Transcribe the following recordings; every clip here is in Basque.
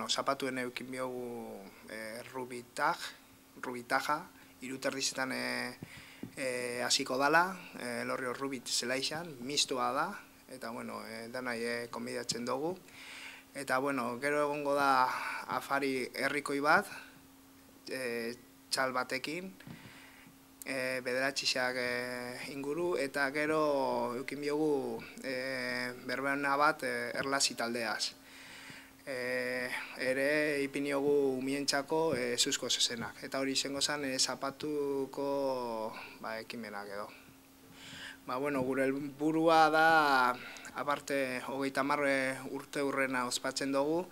zapatuen eukin biogu rubitaja, iruterdizetan hasiko dala, Elorrio Rubit zelaixan, mistua da, eta danai konbidatzen dugu. Eta gero egongo da afari herrikoi bat, txal batekin, bederatxixak inguru, eta gero eukin biogu berbena bat erlazi taldeaz. Ere ipiniogu umientzako zuzko zezenak, eta hori izango zen zapatuko ekimenak edo. Gure helburua da, aparte 30 urte hurrena ospatzen dugu,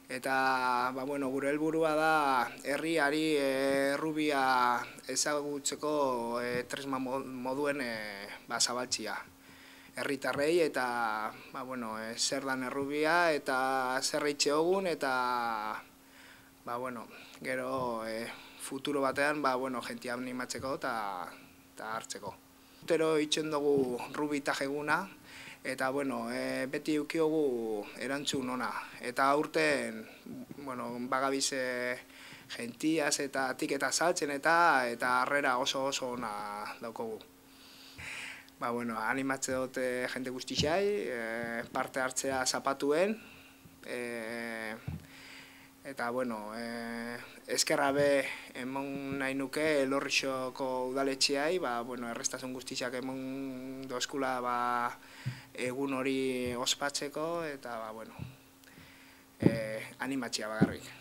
eta gure helburua da herriari errubia ezagutzeko tresna moduen zabaltzia. Herritarrei eta zer dan errubia eta zer eitxe hogun eta gero futuro batean jentia animatzeko eta hartzeko. Urtero itxen dugu rubitaj eguna eta beti eukiogu erantzun ona. Eta urten bagabize gentiaz eta tiketa saltzen eta harrera oso ona daukogu. Animatze dute jende guztixai, parte hartzea zapatuen, eta eskerra be emon nahi nuke Elorrixoko udaletxeai, errestasun guztixak emon dozkula egun hori ospatzeko, eta animatzea bagarrik.